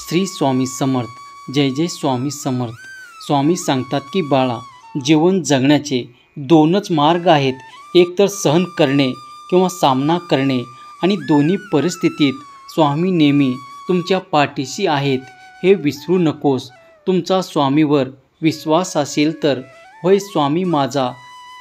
श्री स्वामी समर्थ. जय जय स्वामी समर्थ. स्वामी सांगतात की बाळा, जीवन जगण्याचे दोनच मार्ग आहेत. एक तर सहन करणे किंवा सामना करणे, आणि दोन्ही परिस्थितीत स्वामी नेहमी तुमच्या पाठीशी आहेत हे विसरू नकोस. तुमचा स्वामीवर विश्वास असेल तर होय स्वामी माझा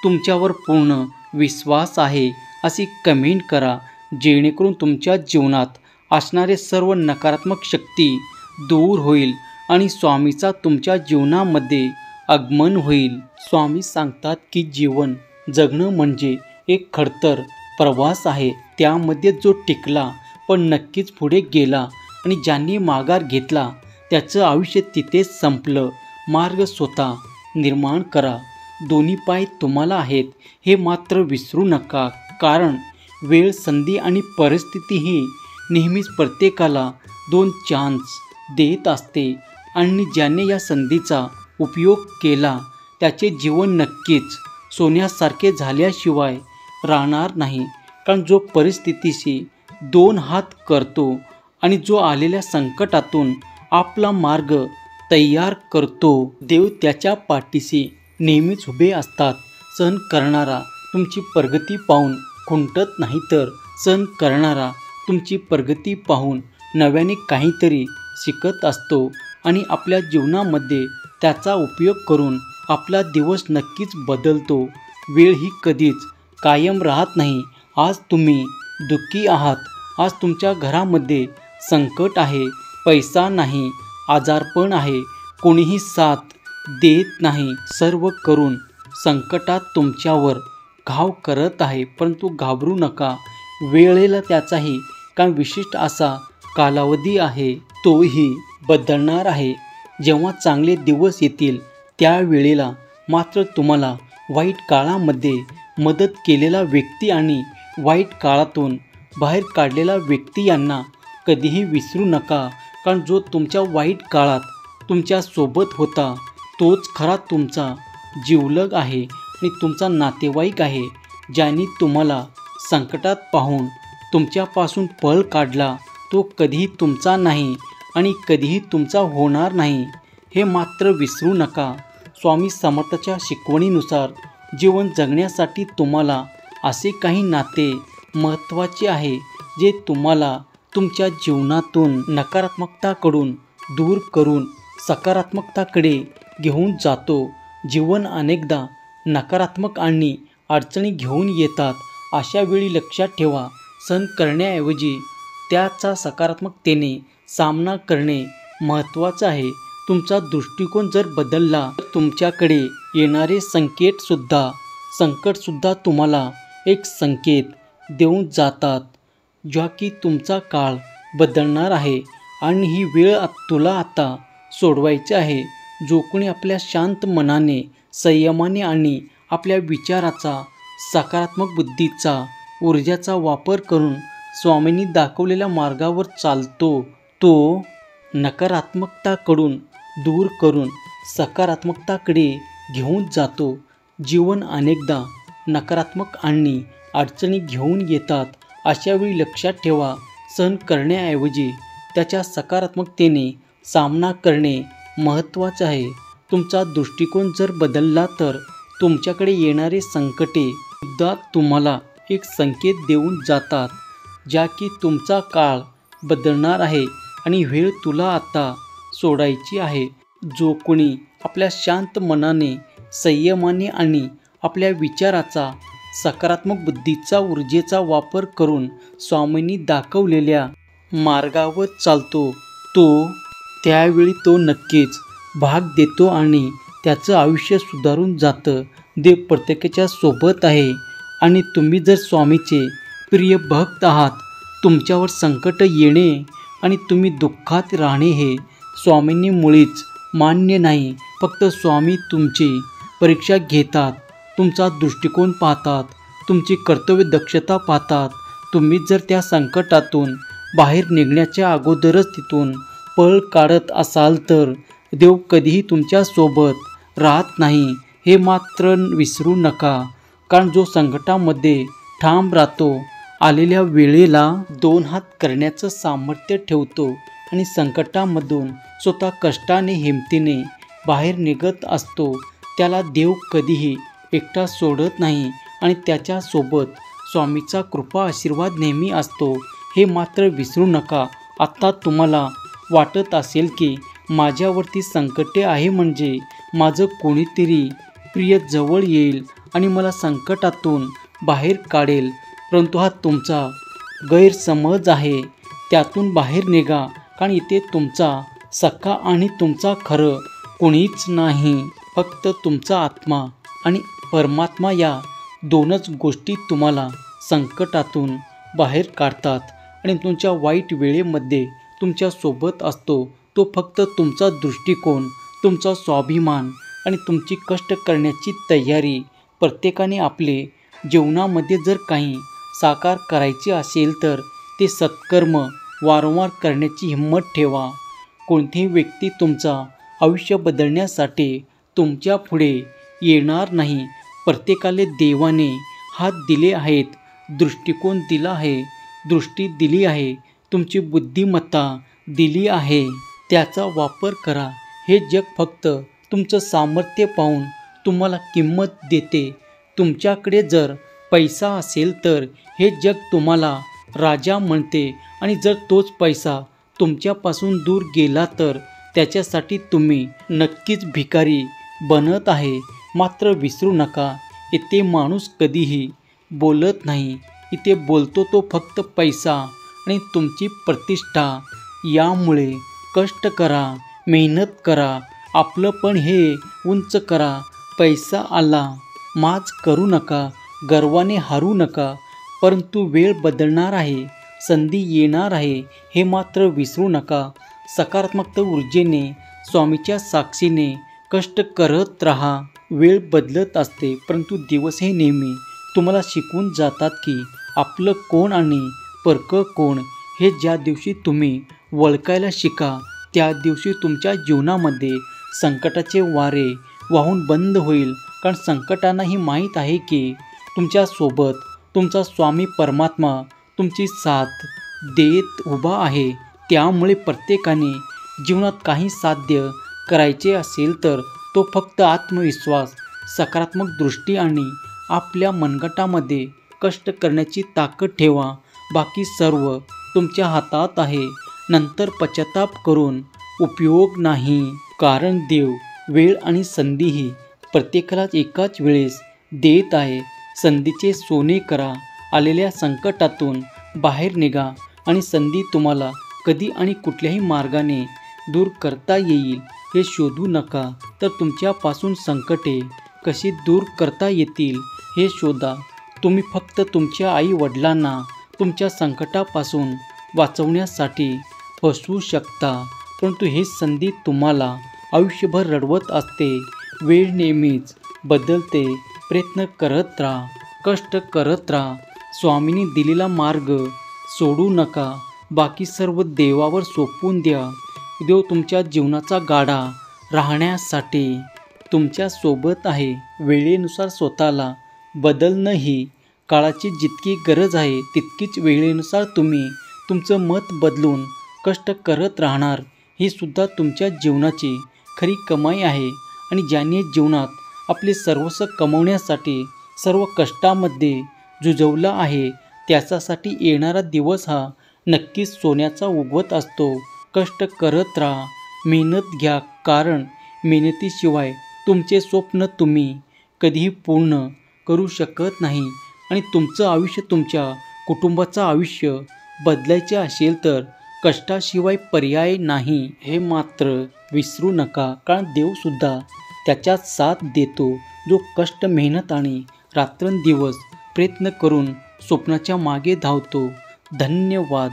तुमच्यावर पूर्ण विश्वास आहे अशी कमेंट करा, जेणेकरून तुमच्या जीवनात असणारे सर्व नकारात्मक शक्ती दूर होईल आणि स्वामीचा तुमच्या जीवनामध्ये आगमन होईल. स्वामी सांगतात की जीवन जगणं म्हणजे एक खडतर प्रवास आहे. त्यामध्ये जो टिकला पण नक्कीच पुढे गेला आणि ज्यांनी माघार घेतला त्याचं आयुष्य तिथेच संपलं. मार्ग स्वतः निर्माण करा. दोन्ही पाय तुम्हाला आहेत हे मात्र विसरू नका, कारण वेळ, संधी आणि परिस्थिती ही नेहमीच प्रत्येकाला दोन चान्स देत असते, आणि ज्याने या संधीचा उपयोग केला त्याचे जीवन नक्कीच सोन्यासारखे झाल्याशिवाय राहणार नाही. कारण जो परिस्थितीशी दोन हात करतो आणि जो आलेल्या संकटातून आपला मार्ग तयार करतो, देव त्याच्या पाठीशी नेहमीच उभे असतात. सहन करणारा तुमची प्रगती पाहून खुंटत नाही, तर सहन करणारा तुमची प्रगती पाहून नव्याने काहीतरी शिकत असतो आणि आपल्या जीवनामध्ये त्याचा उपयोग करून आपला दिवस नक्कीच बदलतो. वेळ ही कधीच कायम राहत नाही. आज तुम्ही दुःखी आहात, आज तुमच्या घरामध्ये संकट आहे, पैसा नाही, आजारपण आहे, कोणीही साथ देत नाही, सर्व करून संकटात तुमच्यावर घाव करत आहे. परंतु घाबरू नका, वेळेला त्याचाही काही विशिष्ट असा कालावधी आहे, तोही बदलणार आहे. जेव्हा चांगले दिवस येतील त्यावेळेला मात्र तुम्हाला वाईट काळामध्ये मदत केलेला व्यक्ती आणि वाईट काळातून बाहेर काढलेला व्यक्ती यांना कधीही विसरू नका. कारण जो तुमच्या वाईट काळात तुमच्या सोबत होता तोच खरा तुमचा जिवलग आहे आणि तुमचा नातेवाईक आहे, ज्यांनी तुम्हाला संकटात पाहून तुमच्यापासून पळ काढला. तो कधीही तुमचा नाही आणि कधीही तुमचा होणार नाही, हे मात्र विसरू नका. स्वामी समर्थाच्या शिकवणीनुसार जीवन जगण्यासाठी तुम्हाला असे काही नाते महत्त्वाचे आहे जे तुम्हाला तुमच्या जीवनातून नकारात्मकताकडून दूर करून सकारात्मकताकडे घेऊन जातो. जीवन अनेकदा नकारात्मक आणि अडचणी घेऊन येतात. अशा वेळी लक्षात ठेवा, सहन करण्याऐवजी त्याचा सकारात्मकतेने सामना करणे महत्त्वाचं आहे. तुमचा दृष्टिकोन जर बदलला तर तुमच्याकडे येणारे संकटसुद्धा तुम्हाला एक संकेत देऊन जातात, ज्या की तुमचा काळ बदलणार आहे आणि ही वेळ तुला आता सोडवायची आहे. जो कोणी आपल्या शांत मनाने, संयमाने आणि आपल्या विचाराचा, सकारात्मक बुद्धीचा, ऊर्जाचा वापर करून स्वामींनी दाखवलेल्या मार्गावर चालतो, तो नकारात्मकताकडून दूर करून सकारात्मकताकडे घेऊन जातो. जीवन अनेकदा नकारात्मक आणि अडचणी घेऊन येतात. अशावेळी लक्षात ठेवा, सहन करण्याऐवजी त्याच्या सकारात्मकतेने सामना करणे महत्त्वाचे आहे. तुमचा दृष्टिकोन जर बदलला तर तुमच्याकडे येणारे संकटे सुद्धा तुम्हाला एक संकेत देऊन जातात, ज्या की तुमचा काळ बदलणार आहे आणि वेळ तुला आता सोडायची आहे. जो कोणी आपल्या शांत मनाने, संयमाने आणि आपल्या विचाराचा, सकारात्मक बुद्धीचा, ऊर्जेचा वापर करून स्वामींनी दाखवलेल्या मार्गावर चालतो, त्यावेळी तो नक्कीच भाग देतो आणि त्याचं आयुष्य सुधारून जातं. देव प्रत्येकाच्या सोबत आहे आणि तुम्ही जर स्वामीचे प्रिय भक्त आहात, तुमच्यावर संकट येणे आणि तुम्ही दुःखात राहणे हे स्वामींनी मुळीच मान्य नाही. फक्त स्वामी तुमची परीक्षा घेतात, तुमचा दृष्टिकोन पाहतात, तुमची कर्तव्य दक्षता पाहतात. तुम्ही जर त्या संकटातून बाहेर निघण्याच्या अगोदरच तिथून पळ काढत असाल तर देव कधीही तुमच्यासोबत राहत नाही, हे मात्र विसरू नका. कारण जो संकटामध्ये ठाम राहतो, आलेल्या वेळेला दोन हात करण्याचं सामर्थ्य ठेवतो, आणि संकटामधून स्वतः कष्टाने हिमतीने बाहेर निघत असतो त्याला देव कधीही एकटा सोडत नाही आणि त्याच्यासोबत स्वामीचा कृपा आशीर्वाद नेहमी असतो हे मात्र विसरू नका. आता तुम्हाला वाटत असेल की माझ्यावरती संकटे आहे म्हणजे माझं कोणीतरी प्रिय जवळ येईल आणि मला संकटातून बाहेर काढेल, परंतु हा तुमचा गैरसमज आहे. त्यातून बाहेर निघा, कारण इथे तुमचा सखा आणि तुमचा खरं कोणीच नाही. फक्त तुमचा आत्मा आणि परमात्मा या दोनच गोष्टी तुम्हाला संकटातून बाहेर काढतात आणि तुमच्या वाईट वेळेमध्ये तुमच्यासोबत असतो. तो फक्त तुमचा दृष्टिकोन, तुमचा स्वाभिमान आणि तुमची कष्ट करण्याची तयारी. प्रत्येकाने आपले जीवनामध्ये जर काही साकार करायचे असेल तर ते सत्कर्म वारंवार करण्याची हिंमत ठेवा. कोणतीही व्यक्ती तुमचा आयुष्य बदलण्यासाठी तुमच्या पुढे येणार नाही. प्रत्येकाला देवाने हात दिले आहेत, दृष्टिकोन दिला आहे, दृष्टी दिली आहे, तुमची बुद्धिमत्ता दिली आहे. त्याचा वापर करा. हे जग फक्त तुमचं सामर्थ्य पाहून तुम्हाला किंमत देते. तुमच्याकडे जर पैसा असेल तर हे जग तुम्हाला राजा म्हणते आणि जर तोच पैसा तुमच्यापासून दूर गेला तर त्याच्यासाठी तुम्ही नक्कीच भिकारी बनत आहे. मात्र विसरू नका, इथे माणूस कधीही बोलत नाही. इथे बोलतो तो फक्त पैसा आणि तुमची प्रतिष्ठा. यामुळे कष्ट करा, मेहनत करा, आपलं पण हे उंच करा. पैसा आला माज करू नका, गर्वाने हारू नका. परंतु वेळ बदलणार आहे, संधी येणार आहे हे मात्र विसरू नका. सकारात्मक ऊर्जेने स्वामीच्या साक्षीने कष्ट करत राहा. वेळ बदलत असते, परंतु दिवस हे नेहमी तुम्हाला शिकवून जातात की आपलं कोण आणि परकं कोण हे. ज्या दिवशी तुम्ही ओळखायला शिका त्या दिवशी तुमच्या जीवनामध्ये संकटाचे वारे वाहून बंद होईल. कारण संकटांनाही माहीत आहे की तुमच्यासोबत तुमचा स्वामी परमात्मा तुमची साथ देत उभा आहे. त्यामुळे प्रत्येकाने जीवनात काही साध्य करायचे असेल तर तो फक्त आत्मविश्वास, सकारात्मक दृष्टी आणि आपल्या मनगटामध्ये कष्ट करण्याची ताकद ठेवा. बाकी सर्व तुमच्या हातात आहे. नंतर पश्चाताप करून उपयोग नाही. कारण देव वेळ आणि संधीही प्रत्येकालाच एकाच वेळेस देत आहे. संधीचे सोने करा. आलेल्या संकटातून बाहेर निघा आणि संधी तुम्हाला कधी आणि कुठल्याही मार्गाने दूर करता येईल हे शोधू नका, तर तुमच्यापासून संकटे कशी दूर करता येतील हे शोधा. तुम्ही फक्त तुमच्या आई वडिलांना तुमच्या संकटापासून वाचवण्यासाठी फसवू शकता, परंतु ही संधी तुम्हाला आयुष्यभर रडवत असते. वेळ नेहमीच बदलते. प्रयत्न करत राहा, कष्ट करत राहा. स्वामींनी दिलेला मार्ग सोडू नका. बाकी सर्व देवावर सोपवून द्या. देव तुमच्या जीवनाचा गाडा राहण्यासाठी तुमच्या सोबत आहे. वेळेनुसार स्वतःला बदलणं ही काळाची जितकी गरज आहे तितकीच वेळेनुसार तुम्ही तुमचं मत बदलून कष्ट करत राहणार ही सुद्धा तुमच्या जीवनाची खरी कमाई आहे. आणि ज्याने जीवनात आपले सर्वस्व कमवण्यासाठी सर्व कष्टामध्ये झुंजवलं आहे त्याच्यासाठी येणारा दिवस हा नक्कीच सोन्याचा उगवत असतो. कष्ट करत राहा, मेहनत घ्या, कारण मेहनतीशिवाय तुमचे स्वप्न तुम्ही कधीही पूर्ण करू शकत नाही. आणि तुमचं आयुष्य, तुमच्या कुटुंबाचं आयुष्य बदलायचे असेल तर कष्टाशिवाय पर्याय नाही हे मात्र विसरू नका. कारण देवसुद्धा त्याच्यात साथ देतो जो कष्ट, मेहनत आणि रात्रंदिवस प्रयत्न करून स्वप्नाच्या मागे धावतो. धन्यवाद.